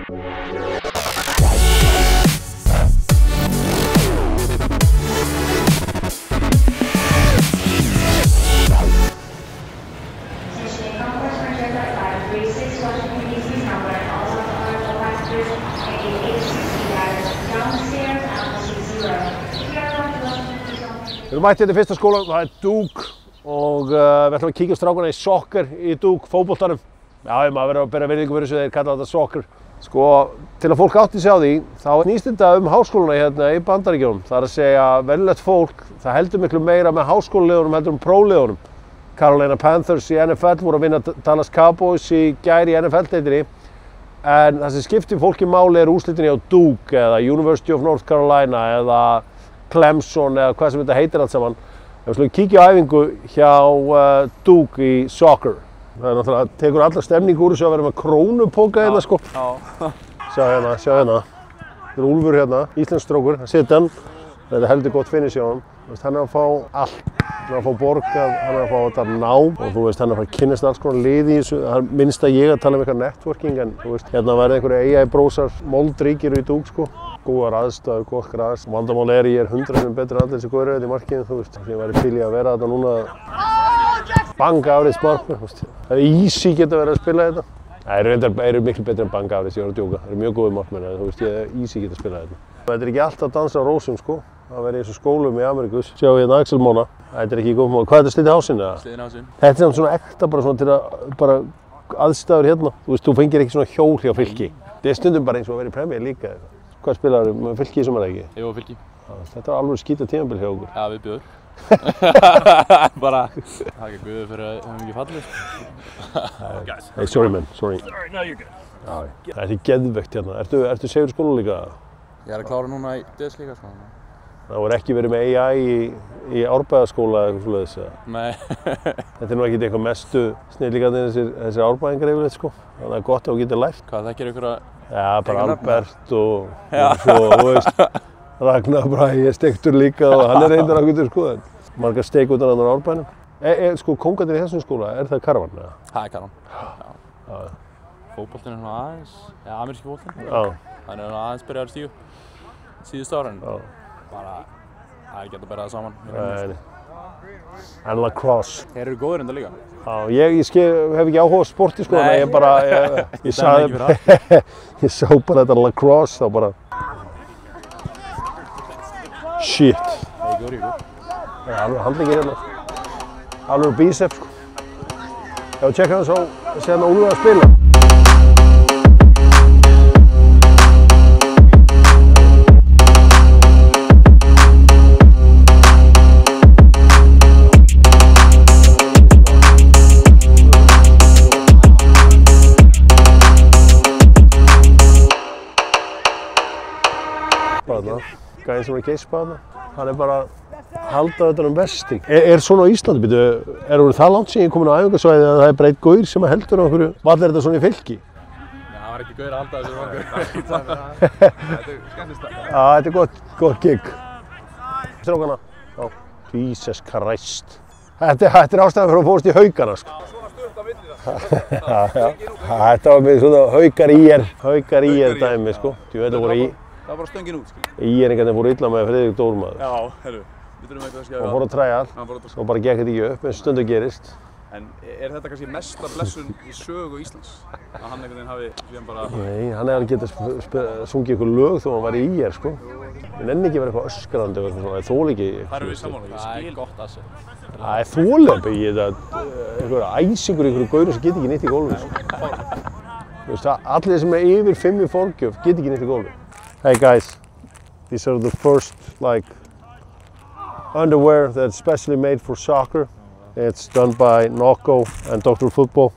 Við erum mættið hérna í fyrsta skólan, það Duke og við ætlum að kíkja á strákana í soccer í Duke, fótboltanum. Já, maður verður að bera virðingu fyrir þessu, þeir kalla þetta soccer. Sko, til að fólk átti sig á því, þá snýst þetta háskólana hérna í Bandaríkjunum. Það er að segja, venjulegt fólk, það heldur miklu meira með háskólaliðunum heldur próliðunum. Carolina Panthers í NFL voru að vinna Dallas Cowboys í gær í NFL-deildinni. En það sem skiptir fólki máli er úrslitin á Duke eða University of North Carolina eða Clemson eða hvað sem þetta heitir allt saman. Við slúum kíkja á æfingu hjá Duke í soccer. Það er náttúrulega, tekur alla stemning úr þessu að vera með krónupóka hérna sko. Sjá hérna. Þetta er Úlfur hérna, íslensk strákur, hann. Þetta er heldur gott finish hjá hann. Hann er að fá allt. Hann er að fá borgað, hann er að fá þetta nám og þú veist, hann er að fara að kynnast alls konar lið í þessu. Það er minnst að ég að tala um eitthvað networking en þú veist, hérna verði einhverju AI-brósar moldríkir í Duke sko. Góðar aðstæður, gott gras. Vandamál er ég 100 sem betri en allir þessi góðir í markinu, þú veist. Ég væri til í að vera þetta núna banga árið smartmer, þú veist. Það er easy geta verið að spila þetta. Það eru miklu betri en banga árið, ég var að djóka. Það eru mjög góðir markmenn, en þú veist, ég er easy geta að spila þetta. Þetta er ekki alltaf að dansa á rósum, sko. Það verður eins og skólum í Ameríkus. Sjá hérna Axel Móna. Þetta er ekki góð mál. Hvað er þetta, slitið hásinn eða? Slitið hásinn. Þetta er svona ekta bara svona til að bara aðstæður hérna. Þú veist, þú fengir ekki svona hjól hjá Fylki. Þetta er stundum bara eins og að vera í Premier líka. Hvað spilaðu með Fylki í sumar ekki? Jú, Fylki. Þetta var alveg skýta tímabil hjá okkur. Já, við bjóður. Bara, það er ekki guðið fyrir að við höfum ekki fallið. Hey, sorry man, sorry. No, you're good. Þetta er geðveikt hérna. Ertu segur skóla líka? Ég er að klára núna í DS líka sko. Það voru ekki verið með AI í Árbæðaskóla eða eitthvað svoleiðis? Nei. Þetta er nú ekkert eitthvað mestu snillingarnir þessir árbæðingar yfirleitt sko. Þannig að það er gott að þú getur lært. Hvað, þekkir ykkur að... Já, bara Albert og svo, þú veist, Ragnar Bragi er steiktur líka og hann er reyndar ákveðtur sko. Margar steik utan annar árbæðinum. Sko, kóngarnir í þessum skóla, er það Karvan? Það er Karvan, já. Fótboltinn er svona aðeins, ameríski fótboltinn. Já. Hann er aðeins byrjaður stíu síðustu ára en bara, það er ekki að bera það saman. Nei. En lacrosse. Þeir eru góðir enda líka. Já, ég hef ekki áhuga á sporti sko, en ég bara, ég sá bara þetta lacrosse, þá bara, shit. Það er góður. Það er alveg handleggir hérna, alveg bíceps sko. Já, tjekka það svo, sé hann Úlfur að spila. Gæðin sem er geispa þarna, hann er bara að halda þetta vesting. Er svona á Íslandi, býtu, er það langt síðan ég komin á æfingasvæði að það er bara einn gaur sem heldur á einhverju, vall er þetta svona í Fylki? Já, það var ekki gaur að halda þessu vangur. Þetta er skemmtist það. Já, þetta er gott gig. Strákana, já, Jesus Christ. Þetta er ástæðan fyrir að fórst í Haukana, sko. Svona stutt á milli það. Þetta var með svona Haukar IR dæmi, sko. Það var bara stöngin út, skilja. Íringarnir fóru illa með Friðrik Dórmaður. Já, herru, við þurfum eitthvað að skjáða. Og fóru að træja og bara gekk þetta ekki upp eins stundu gerist. En er þetta kannski mesta blessun í sögu Íslands? Að hann einhvern veginn hafi síðan bara... Nei, hann hefði alveg getað sungið ykkur lög þó hann var í IR, sko. Ég nenni ekki að vera eitthvað öskrandi og eitthvað svona, það þoli ekki... Það eru við sammála, ég skil gott að segja. Það þoli ekki þetta, einhverja æsingur í einhverju gaurum sem get ekki neitt í gólfinu, sko. Þú veist, allir sem er yfir 5 í forgjöf get ekki neitt í gólfinu. Hey guys, these are the first underwear that's specially made for soccer. It's done by Nocco and Dr. Football,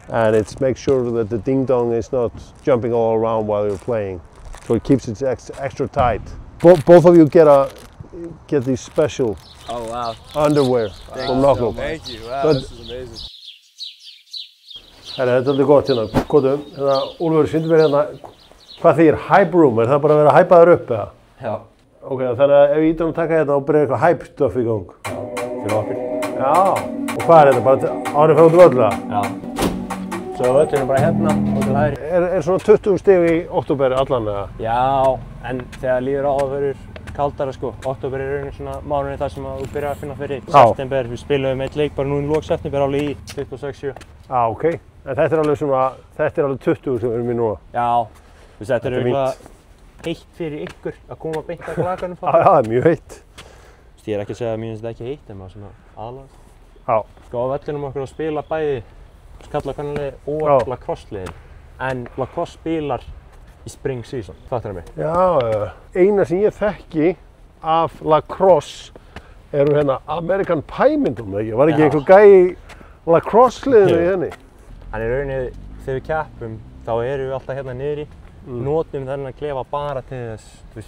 and it makes sure that the ding dong is not jumping all around while you're playing, so it keeps it extra tight. Both of you get these special underwear from Nocco. Thank you. Wow, this is amazing. Þetta er svolítið gott hérna. Kvotum, Úlfur, sýndu mér hérna. Hvað þýðir hype room? Er það bara að vera hypaður upp eða? Já. Ok, þannig að ef ég ítum að taka þetta og byrja eitthvað hype stuff í gang. Fyrir okkur. Já. Og hvað er þetta? Bara árið frá út völdu það? Já. Svo völlin er bara hérna, út það Er svona 20 stig í október allan eða? Já, en þegar líður á það verður kaldara sko. Október er raunin svona mánuðin þar sem þú byrjar að finna fyrir. September, við spilum eitt leik bara nú í lok september alveg í 26-7. Ok. En þetta er alveg svona, þetta er alveg 20 sem við erum í núna. Já, þetta er auðvitað heitt fyrir ykkur að koma beint að klakanum. Já, það er mjög heitt. Ég er ekki að segja að mér finnst þetta ekki heitt, en maður svona aðlagast. Já. Sko á vellinum okkur að spila bæði skallakannalið og lacrosse-liðin. En lacrosse spilar í spring season, fattar það mig? Já, eina sem ég þekki af lacrosse eru hérna American Pie myndum, ekki? Var ekki einhver gæi í lacrosse-liðinu í henni? En í rauninni, þegar við keppum, þá erum við alltaf hérna niðri. Notum þennan klefa bara til þess,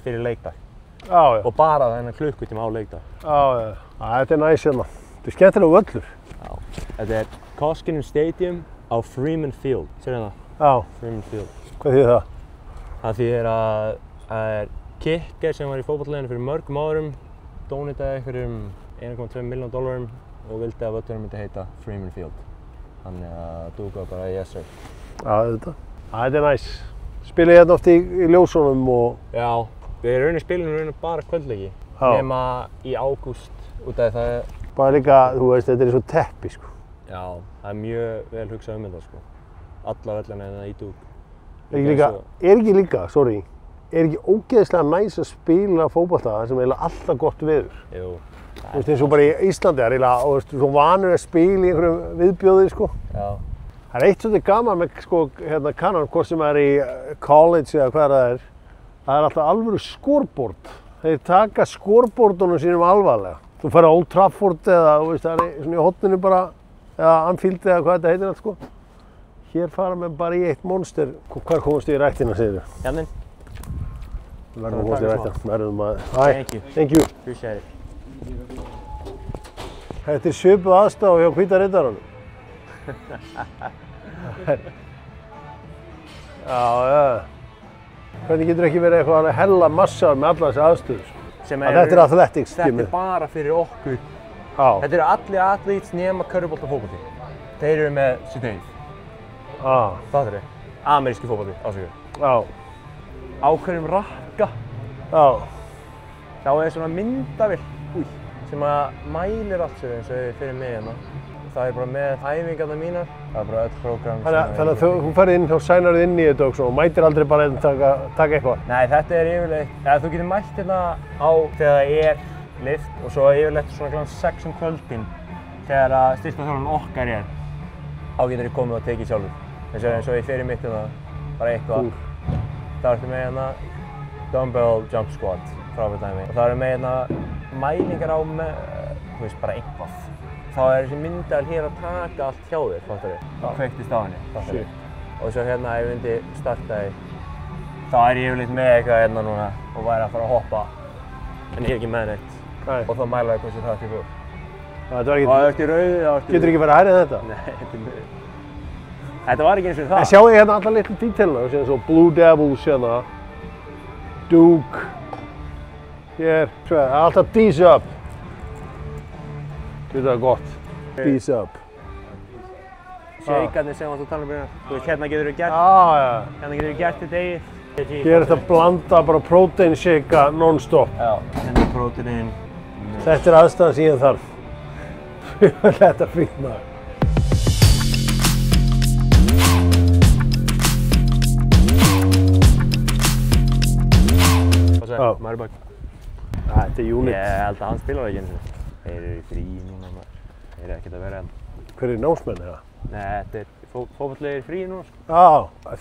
fyrir leikdag. Já. Og bara þennan klukkutíma á leikdag. Já. Þetta er næs hérna. Þetta er skemmtilega völlur. Já. Þetta er Koskinen Stadium á Freeman Field. Sérðu það? Já. Freeman Field. Hvað þýðir það? Það þýðir að það er kicker sem var í fótboltaliðinu fyrir mörgum árum, donitaði einhverjum $1,2 milljón og vildi að völlurinn myndi heita Freeman Field. Þannig að dúka bara yes sir. Já, þetta er næs. Spilið hérna oft í ljósunum og... Já, við spilum bara kvöldleiki. Nema í ágúst, út af það er... Bara líka, þú veist, þetta er svo teppi, sko. Já, það er mjög vel hugsað þetta, sko. Alla vellina hérna í dúk. Er ekki ógeðslega næs að spila fótbolta sem er eiginlega alltaf gott veður? Jú. Þú veist, eins og bara í Íslandi er eiginlega, þú veist, svo vanur að spila í einhverjum viðbjóði, sko. Já. Það er eitt svolítið gaman með, sko, hérna kannan, hvort sem er í college eða hvað það er. Það er alltaf alvöru scoreboard. Þeir taka scoreboardunum sínum alvarlega. Þú færð á Old Trafford eða, þú veist, það er svona í hotninu bara, eða Anfield eða hvað þetta heitir allt, sko. Hér fara við bara í eitt monster. Hvar komast þið í ræktina, segir þú? Hérna. Verðum að komast í ræktina. Verðum að... Thank you. Appreciate it. Þetta er svipuð aðstafa hjá Hvíta Riddaranum. Já. Hvernig getur ekki verið eitthvað að hella massar með alla þessi aðstöður? Þetta er athletics. Þetta er bara fyrir okkur. Þetta eru allir athletes nema körfubolta og fótbolti. Þeir eru með sitt eigið. Fattar þið? Ameríski fótbolti, ásökuðu. Já. Á hverjum rakka. Já. Þá er svona myndavél sem að mælir allt sér eins og fyrir mig hérna. Það er bara með æfingarnar mínar. Það er bara öll prógram. Þannig að þú ferð inn og sænarðu inn í þetta og mætir aldrei bara að taka eitthvað? Nei, þetta er yfirleitt. Þú getur mætt hérna á þegar það er lift og svo yfirleitt svona kl. 6 kvöldin þegar að styrktarþjálfarinn okkar er. Þá getur þið komið og tekið sjálfur. Eins og ég fer í mitt hérna, bara eitthvað. Það ertu með hérna dumbbell jump squat, frábært dæmi. Og það eru með hérna mælingar á þú veist, bara eitthvað. Þá er þessi myndavél hér að taka allt hjá þér, fattar þið? Það kveiktist á henni, fattar þið? Og svo hérna ef ég myndi starta þá er ég yfirleitt með eitthvað hérna núna og væri að fara að hoppa. En ég er ekki með neitt. Og þá mæla ég hversu hratt ég fór. Og það ertu í rauði, Getur ekki verið að hærja þetta? Nei, þetta var ekki eins og það. En sjáu ég hérna alla litlu dítelina, sem svo Blue Devils hérna, Duke, hér, alltaf D's up. Þetta er gott. D's up. Shakearnir sem þú talar um hérna. Þú veist, hérna getur þú gert. Hérna getur þú gert þetta eigið. Hér er þetta að blanda bara protein shake non-stop. Já, hérna er próteinin. Þetta er aðstæðan sem ég þarf. Þetta er fínt maður. Hvað segir? Marbak. Þetta er unit. Ég held að hann spilar ekki eins og. Þeir eru í frí núna maður. Þeir eru ekkert að vera hérna. Hver er námsmenn eða? Nei, þetta er fótboltaliðir í frí núna sko. Já,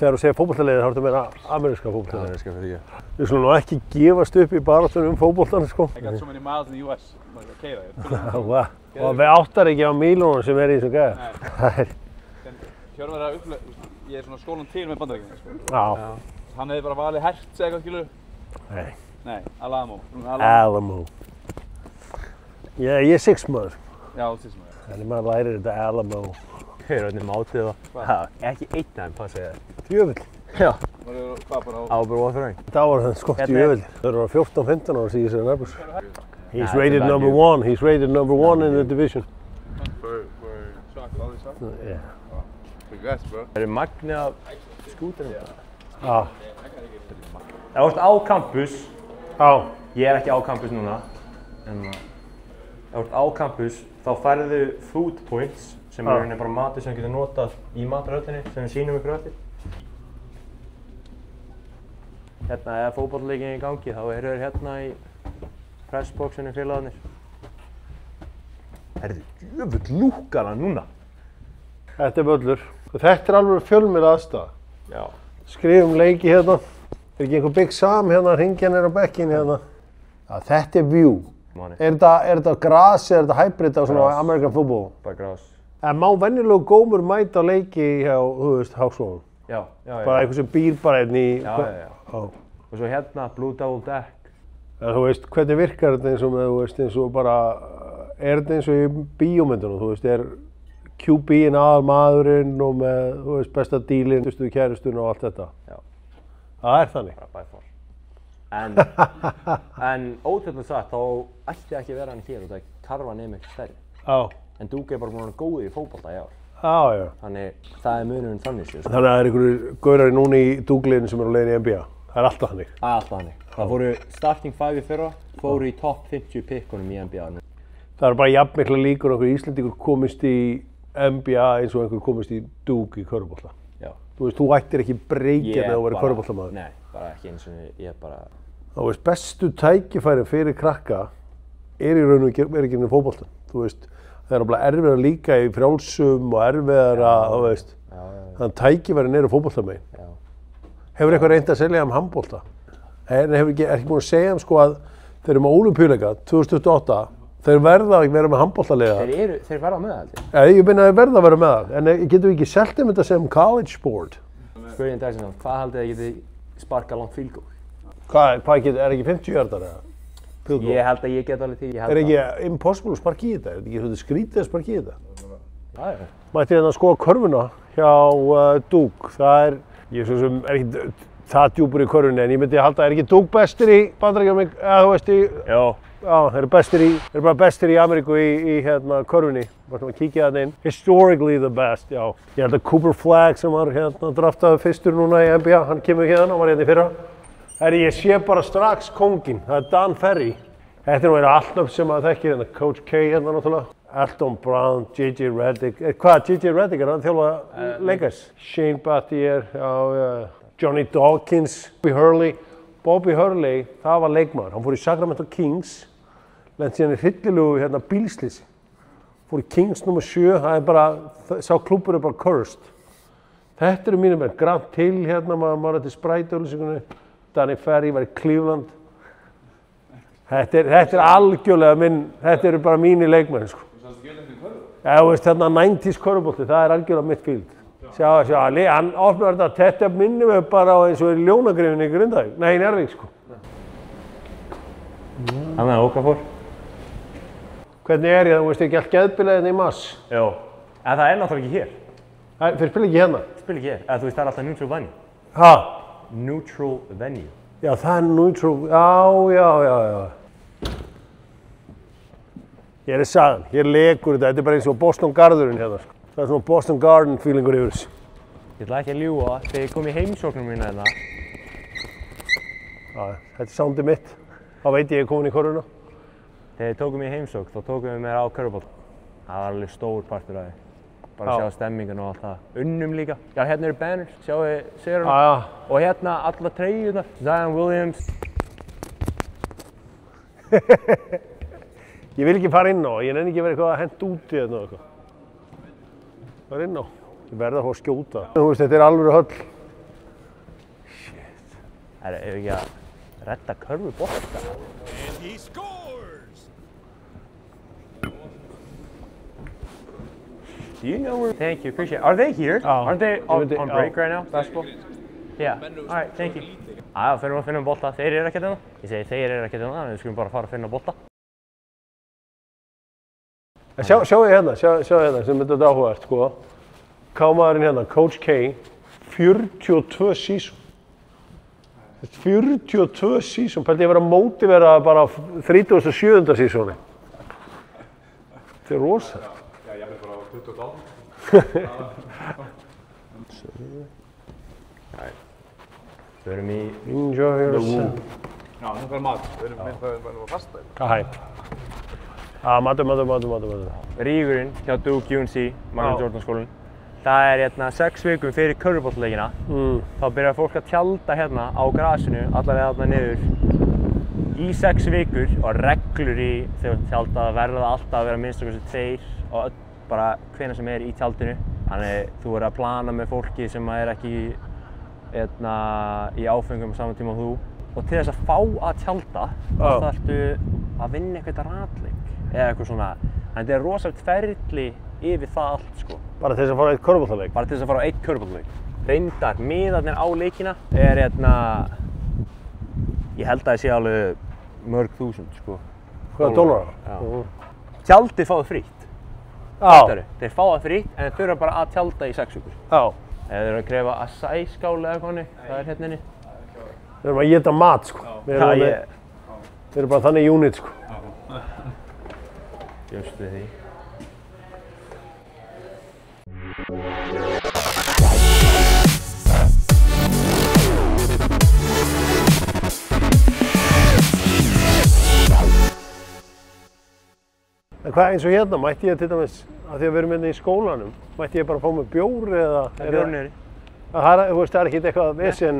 þegar þú segir fótboltaliðir þá ertu að meina ameríska fótboltaliðir. Ameríska fyrir ég. Við skulum nú ekki gefast upp í baráttunum fólkboltann sko. I got so many miles in the US. Okay, það. Og við áttar ekki á mílunum sem er í þessum gæða. Hjörvar er að upplega, ég er svona skólan til með Bandaríkjunum sko. Já. Hann hefði bara valið Hertz eða eitthvað skilur? Nei. Nei, Alamo. Alamo. Ég er 6 maður. Já, 6 maður. Þannig maður lærir þetta Alamo. Þau eru öllum mátið það. Ekki einn af þeim, passa ég það. Djöfull. Já. Hvað bara á? Ábúr og þröng. Það var það sko djöfull. Þau eru 14-15 ára síðan þessari nærbúrs. He's rated number 1. He's rated number 1 in the division. For soccer, all this stuff? Yeah. Congrats, bro. Það eru magnið af skúturinn. Já. Ef þú ert á campus, Já. ég er ekki á campus núna, en ef þú ert á campus þá færðu food points sem er rauninni bara matur sem þú getur notað í matarhöllinni sem við sýnum ykkur eftir. Hérna, ef fótboltaleikin í gangi þá eru þeir hérna í pressboxinu félagarnir. Herðu, djöfull lúkkar hann núna. Þetta er völlur. Þetta er alveg fjölmiðla aðstaða. Já. Skrifum leiki hérna. Er ekki einhver Big Sam hérna, hringja niður á bekkinn hérna. Já, þetta er view. Er þetta gras eða er þetta hybrid á svona American football? Bara gras. En má venjulegu gómur mæta á leiki hjá, þú veist, Háskólanum? Já. Bara einhver sem býr bara hérna í... Já. Og svo hérna, Blue Double Deck. Ja, þú veist, hvernig virkar þetta eins og með, þú veist, eins og bara... Er þetta eins og í bíómyndunum, þú veist, er QB-in aðalmaðurinn og með, þú veist, besta dílinn, stuðu kærustuna og allt þetta? Já. Það er þannig? Bara by far. En ótrúlega satt, þá ætti ekki að vera hann hér og það karfan er mikið stærri. Já. En Duke er bara búinn að vera góður í fótbolta í ár. Já. Þannig, það er munurinn þannig sér. Þannig að það er einhverjir gaurar núna í Duke-liðinu sem eru á leiðinni í NBA. Það er alltaf þannig. Það er alltaf þannig. Það fóru starting 5 í fyrra, fóru í top 50 pikkunum í NBA nú. Það er bara jafn mikla líkur einhver Íslendingur komist í NBA eins og einhver komist í Duke í körfubolta. Já. Þú veist, þú ættir ekki breykja með að vera körfuboltamaður. Nei, bara ekki eins og ég bara... Þú veist, bestu tækifærin fyrir krakka er í raun og ekki inn í fótboltan. Þú veist, það er alveg erfiðar að líka í frjálsum og erfiðar að, þú veist, þannig að tækifærin eru fótboltamegin. Já. Hefur eitthvað reynd að selja handbolta? En er ekki búin að segja sko að þeir eru með Ólympíuleika 2028, þeir verða að vera með handboltaliða. Þeir verða með það, Já, ég meina að þeir verða að vera með það, en getum við ekki selt þetta sem college sport? Spurning dagsins, hvað haldið þið getið sparkað langt field goal? Hvað getur, er ekki 50 yardar eða? Ég held að ég get alveg því, Er ekki impossible að sparka í þetta? Er þetta ekki skrítið að sparka í þetta? Já. Mætti hérna að skoða körfuna hjá Duke. Það er, ég svo sem er ekki það djúpur í körfunni, en ég myndi að halda, er ekki Duke bestir í Bandaríkjunum, eða þú veist í... Já. Já, þeir eru bara bestir í Ameríku í hérna körfunni. Bara að kíkja þarna inn. Historically the best, já. Ég held að Cooper Flagg sem var hérna draftaður fyrstur núna í NBA, hann kemur hérna, hann var hérna í fyrra. Herri, ég sé bara strax kónginn, það er Dan Ferry. Þetta er nú alltaf sem maður þekkir hérna, Coach K hérna náttúrulega. Elton Brown, J.J. Redick, J.J. Redick er hann þjálfa Lakers. Shane Battier, Johnny Dawkins, Bobby Hurley, það var leikmaður. Hann fór í Sacramento Kings, lent síðan í hryllilegu hérna bílslýsi. Fór í Kings nr. 7, það er bara, sá klúbbur er bara cursed. Þetta eru mínir menn, Grant Hill hérna, maður þetta sprætauðlýsingunni. Danny Ferry var í Cleveland. Þetta er algjörlega þetta eru bara mínir leikmenn, sko. Já, þú veist, þarna 90s körfubolti, það er algjörlega mitt fíld. Sjá, hann opnar þetta minnir mig bara á eins og í Ljónagrifinni í Grindavík. Nei, í Njarðvík, sko. Þannig að Okafor. Hvernig er ég, þú veist ekki allt geðbilaðið í mars? Já. En það er náttúrulega ekki hér. Þeir spila ekki hérna? Spila ekki hér, þú veist, það er alltaf neutral venue. Ha? Neutral venue. Já, það er neutral, já. Ég er sagðan, hér lekur þetta er bara eins og Boston Garðurinn hérna, sko. Það er svona Boston Garden feelingur yfir þessu. Ég ætla ekki að ljúga, þegar ég kom í heimsóknum mína hérna. Já, þetta er soundið mitt. Þá veit ég komin í körfuna. Þegar ég tókum í heimsókn, þá tókum við mér á körfubolta. Það var alveg stór partur af því. Bara að sjá stemmingun og allt það. Unnum líka. Já, hérna eru banners, sjáu þið sigurinn. Og hérna alla treyjurnar. Zion Williams. Ég vil ekki fara inn á, ég nenni ekki verið eitthvað að henda úti eða eitthvað. Fara inn á. Ég verði að fá að skjóta. Þú veist, þetta er alvöru höll. Shit. Það er ekki að redda körfubolta. And he scores! Do you know where? Thank you, appreciate it. Are they here? Aren't they on break right now? Basketball? Yeah. All right, thank you. Já, fyrir að finna bolta. Þeir eru ekkert hérna. Ég segi þeir eru ekkert hérna, en við skulum bara fara að finna bolta. Sjáu hérna sem þetta er áhugavert, sko. Kámaðurinn hérna, Coach K, 42 season. 42 season, pældi ég vera að mótivera bara 37. seasoni. Þetta er rosalegt. Já, ég er bara á 28. Við erum í Enjoy yourself. Já, það er mat. Við erum að fasta. Hvað hæ? Matur. Rígurinn hjá Duke UNC, Michael Jordan skólann. Það er hérna 6 vikum fyrir körfuboltaleikina. Þá byrjar fólk að tjalda hérna á grasinu, allavega þarna niður. Í 6 vikur og reglur í þegar tjalda verða alltaf að vera minnst okkur sem 2 og bara hvenær sem er í tjaldinu. Þannig þú verður að plana með fólki sem er ekki í áfengum á saman tíma og þú. Og til þess að fá að tjalda, þá þarftu að vinna eitthvað ratleik eða eitthvað svona. En þetta er rosalegt ferli yfir það allt, sko. Bara til þess að fara á eitt körfuboltaleik? Bara til þess að fara á eitt körfuboltaleik. Reyndar, miðarnir á leikina er ég held að það sé alveg mörg þúsund, sko. Hvaða dólarar? Já. Tjaldið fáið frítt. Já. Þeir fá það frítt en þeir þurfa bara að tjalda í 6 vikur. Já. Ef þeir eru að krefja acai-skál eða eitthvað, það er hérna inni. Við erum að éta mat, sko. Við erum bara þannig unit, sko. Bjóst við því. En hvað eins og hérna, mætti ég til dæmis, af því að við erum hérna í skólanum, mætti ég bara fá mig bjór eða? Það er bjór niðri. Það er ekkert eitthvað vesen